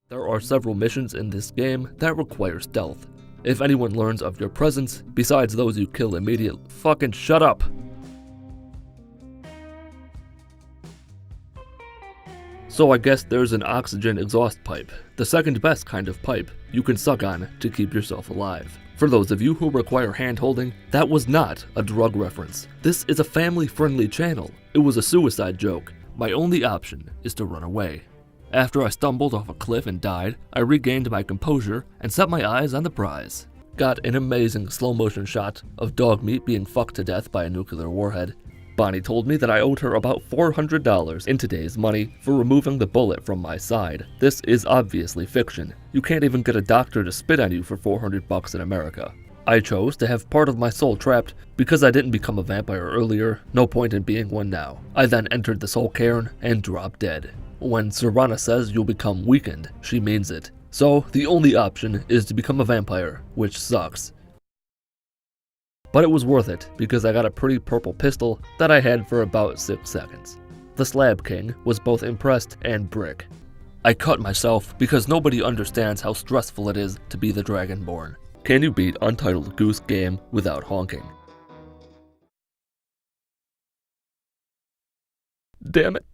There are several missions in this game that require stealth. If anyone learns of your presence, besides those you kill immediately, fucking shut up! So I guess there's an oxygen exhaust pipe, the second best kind of pipe you can suck on to keep yourself alive. For those of you who require hand-holding, that was not a drug reference. This is a family-friendly channel. It was a suicide joke. My only option is to run away. After I stumbled off a cliff and died, I regained my composure and set my eyes on the prize. Got an amazing slow-motion shot of dog meat being fucked to death by a nuclear warhead. Bonnie told me that I owed her about $400 in today's money for removing the bullet from my side. This is obviously fiction. You can't even get a doctor to spit on you for $400 in America. I chose to have part of my soul trapped because I didn't become a vampire earlier, no point in being one now. I then entered the soul cairn and dropped dead. When Serana says you'll become weakened, she means it. So the only option is to become a vampire, which sucks. But it was worth it because I got a pretty purple pistol that I had for about 6 seconds. The Slab King was both impressed and brick. I cut myself because nobody understands how stressful it is to be the Dragonborn. Can you beat Untitled Goose Game without honking? Damn it.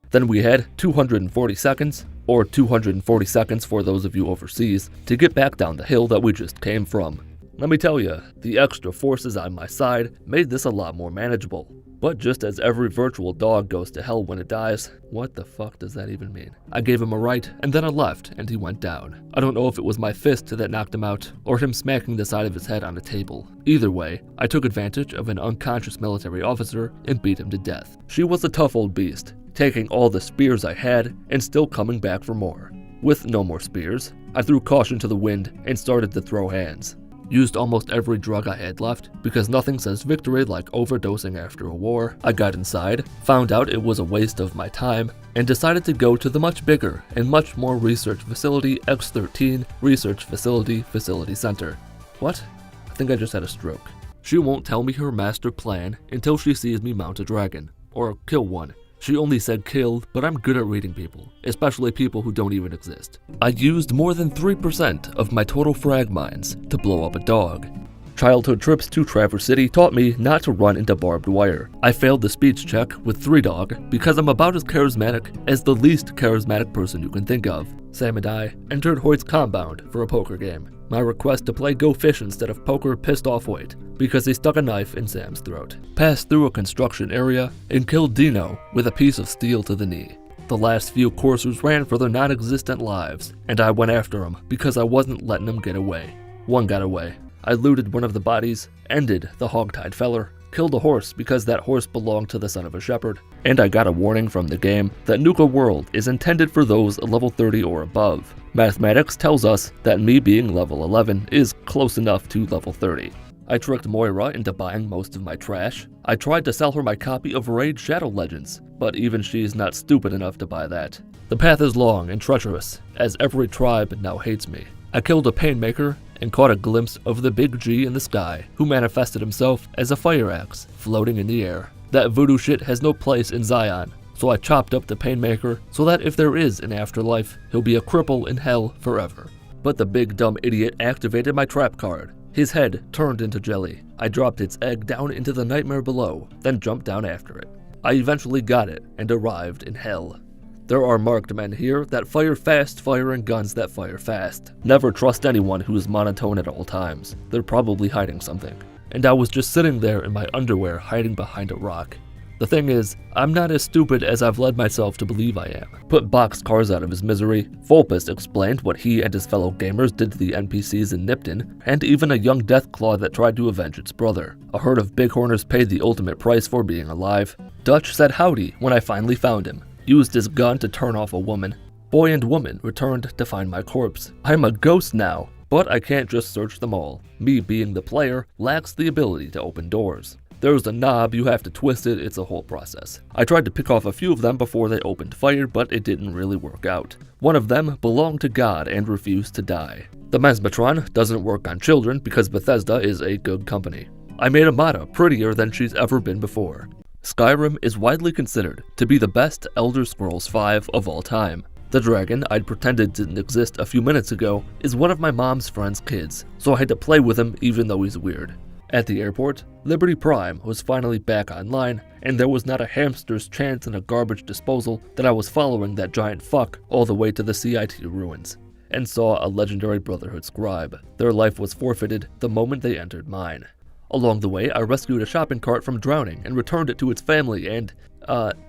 Then we had 240 seconds, or 240 seconds for those of you overseas, to get back down the hill that we just came from. Let me tell you, the extra forces on my side made this a lot more manageable. But just as every virtual dog goes to hell when it dies, what the fuck does that even mean? I gave him a right and then a left and he went down. I don't know if it was my fist that knocked him out or him smacking the side of his head on a table. Either way, I took advantage of an unconscious military officer and beat him to death. She was a tough old beast, taking all the spears I had and still coming back for more. With no more spears, I threw caution to the wind and started to throw hands. Used almost every drug I had left, because nothing says victory like overdosing after a war. I got inside, found out it was a waste of my time, and decided to go to the much bigger and much more research facility X13 Research Facility Center. What? I think I just had a stroke. She won't tell me her master plan until she sees me mount a dragon, or kill one. She only said kill, but I'm good at reading people, especially people who don't even exist. I used more than 3% of my total frag mines to blow up a dog. Childhood trips to Traverse City taught me not to run into barbed wire. I failed the speech check with 3 dog because I'm about as charismatic as the least charismatic person you can think of. Sam and I entered Hoyt's compound for a poker game. My request to play Go Fish instead of poker pissed off Hoyt because he stuck a knife in Sam's throat. Passed through a construction area and killed Dino with a piece of steel to the knee. The last few coursers ran for their non-existent lives, and I went after them because I wasn't letting them get away. One got away. I looted one of the bodies, ended the hogtied feller, killed a horse because that horse belonged to the son of a shepherd, and I got a warning from the game that Nuka-World is intended for those level 30 or above. Mathematics tells us that me being level 11 is close enough to level 30. I tricked Moira into buying most of my trash. I tried to sell her my copy of Raid Shadow Legends, but even she's not stupid enough to buy that. The path is long and treacherous, as every tribe now hates me. I killed a painmaker and caught a glimpse of the big G in the sky, who manifested himself as a fire axe floating in the air. That voodoo shit has no place in Zion, so I chopped up the painmaker so that if there is an afterlife, he'll be a cripple in hell forever. But the big dumb idiot activated my trap card. His head turned into jelly. I dropped its egg down into the nightmare below, then jumped down after it. I eventually got it and arrived in hell. There are marked men here that fire fast, firing guns that fire fast. Never trust anyone who is monotone at all times. They're probably hiding something. And I was just sitting there in my underwear hiding behind a rock. The thing is, I'm not as stupid as I've led myself to believe I am. Put boxcars out of his misery, Vulpus explained what he and his fellow gamers did to the NPCs in Nipton, and even a young Deathclaw that tried to avenge its brother. A herd of bighorners paid the ultimate price for being alive. Dutch said howdy when I finally found him. Used his gun to turn off a woman. Boy and woman returned to find my corpse. I'm a ghost now, but I can't just search them all. Me being the player lacks the ability to open doors. There's a knob, you have to twist it, it's a whole process. I tried to pick off a few of them before they opened fire, but it didn't really work out. One of them belonged to God and refused to die. The Mesmetron doesn't work on children because Bethesda is a good company. I made Amata prettier than she's ever been before. Skyrim is widely considered to be the best Elder Scrolls V of all time. The dragon I'd pretended didn't exist a few minutes ago is one of my mom's friend's kids, so I had to play with him even though he's weird. At the airport, Liberty Prime was finally back online, and there was not a hamster's chance in a garbage disposal that I was following that giant fuck all the way to the CIT ruins, and saw a legendary Brotherhood scribe. Their life was forfeited the moment they entered mine. Along the way, I rescued a shopping cart from drowning and returned it to its family, and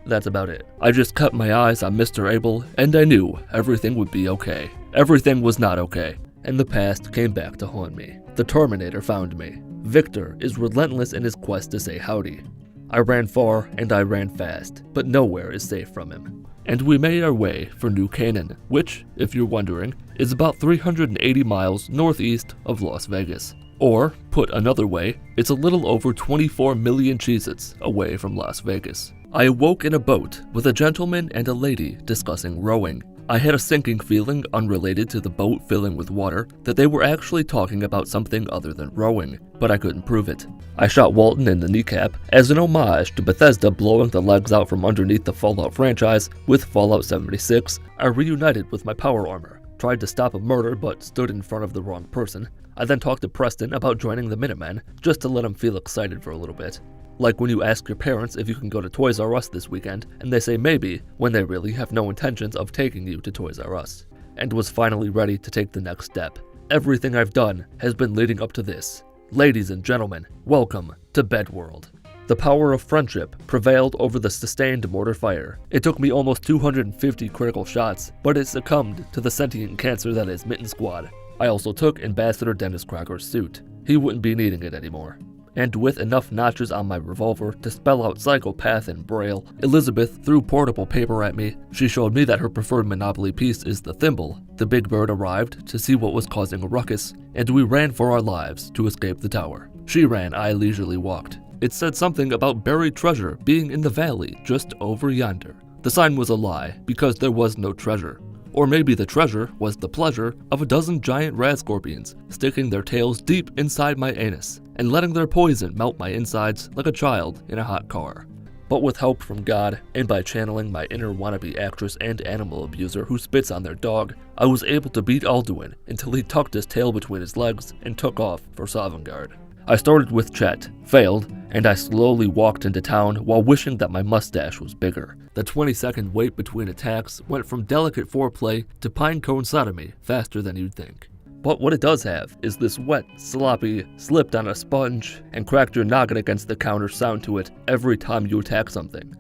that's about it. I just kept my eyes on Mr. Abel, and I knew everything would be okay. Everything was not okay, and the past came back to haunt me. The Terminator found me. Victor is relentless in his quest to say howdy. I ran far and I ran fast, but nowhere is safe from him. And we made our way for New Canaan, which, if you're wondering, is about 380 miles northeast of Las Vegas. Or, put another way, it's a little over 24 million Cheez-Its away from Las Vegas. I awoke in a boat with a gentleman and a lady discussing rowing. I had a sinking feeling unrelated to the boat filling with water that they were actually talking about something other than rowing, but I couldn't prove it. I shot Walton in the kneecap as an homage to Bethesda blowing the legs out from underneath the Fallout franchise with Fallout 76. I reunited with my power armor, tried to stop a murder but stood in front of the wrong person. I then talked to Preston about joining the Minutemen just to let him feel excited for a little bit. Like when you ask your parents if you can go to Toys R Us this weekend, and they say maybe, when they really have no intentions of taking you to Toys R Us. And was finally ready to take the next step. Everything I've done has been leading up to this. Ladies and gentlemen, welcome to Bedworld. The power of friendship prevailed over the sustained mortar fire. It took me almost 250 critical shots, but it succumbed to the sentient cancer that is Mitten Squad. I also took Ambassador Dennis Crocker's suit. He wouldn't be needing it anymore. And with enough notches on my revolver to spell out psychopath in Braille, Elizabeth threw portable paper at me. She showed me that her preferred Monopoly piece is the thimble. The big bird arrived to see what was causing a ruckus, and we ran for our lives to escape the tower. She ran, I leisurely walked. It said something about buried treasure being in the valley just over yonder. The sign was a lie, because there was no treasure. Or maybe the treasure was the pleasure of a dozen giant rad scorpions sticking their tails deep inside my anus and letting their poison melt my insides like a child in a hot car. But with help from God, and by channeling my inner wannabe actress and animal abuser who spits on their dog, I was able to beat Alduin until he tucked his tail between his legs and took off for Sovngarde. I started with Chet, failed, and I slowly walked into town while wishing that my mustache was bigger. The 20-second wait between attacks went from delicate foreplay to pinecone sodomy faster than you'd think. But what it does have is this wet, sloppy, slipped on a sponge and cracked your noggin against the counter sound to it every time you attack something.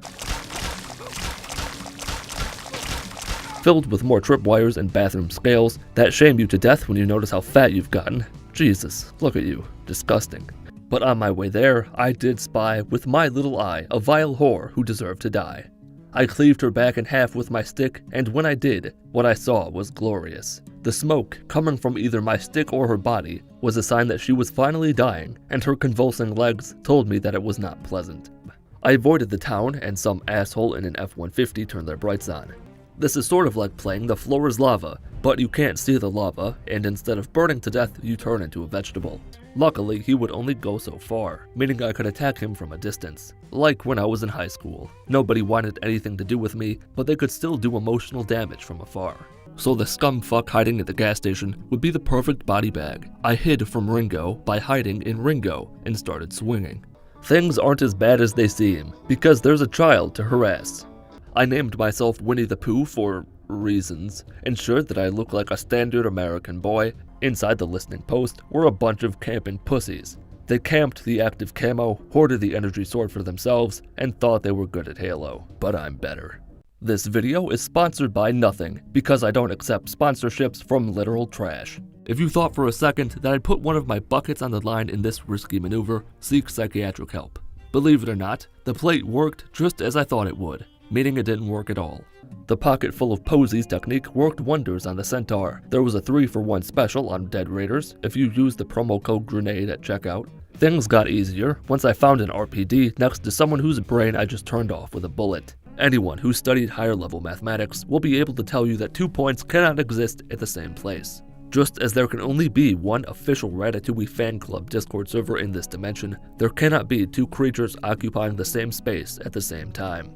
Filled with more tripwires and bathroom scales that shame you to death when you notice how fat you've gotten. Jesus, look at you. Disgusting. But on my way there, I did spy with my little eye a vile whore who deserved to die. I cleaved her back in half with my stick, and when I did, what I saw was glorious. The smoke, coming from either my stick or her body, was a sign that she was finally dying, and her convulsing legs told me that it was not pleasant. I avoided the town, and some asshole in an F-150 turned their brights on. This is sort of like playing The Floor is Lava, but you can't see the lava, and instead of burning to death, you turn into a vegetable. Luckily, he would only go so far, meaning I could attack him from a distance. Like when I was in high school. Nobody wanted anything to do with me, but they could still do emotional damage from afar. So the scumfuck hiding at the gas station would be the perfect body bag. I hid from Ringo by hiding in Ringo and started swinging. Things aren't as bad as they seem, because there's a child to harass. I named myself Winnie the Pooh for reasons, ensured that I look like a standard American boy. Inside the listening post were a bunch of camping pussies. They camped the active camo, hoarded the energy sword for themselves, and thought they were good at Halo. But I'm better. This video is sponsored by nothing, because I don't accept sponsorships from literal trash. If you thought for a second that I'd put one of my buckets on the line in this risky maneuver, seek psychiatric help. Believe it or not, the plate worked just as I thought it would, meaning it didn't work at all. The pocket full of posies technique worked wonders on the Centaur. There was a 3-for-1 special on Dead Raiders if you used the promo code GRENADE at checkout. Things got easier once I found an RPD next to someone whose brain I just turned off with a bullet. Anyone who studied higher level mathematics will be able to tell you that 2 points cannot exist at the same place. Just as there can only be one official Ratatouille fan club Discord server in this dimension, there cannot be 2 creatures occupying the same space at the same time.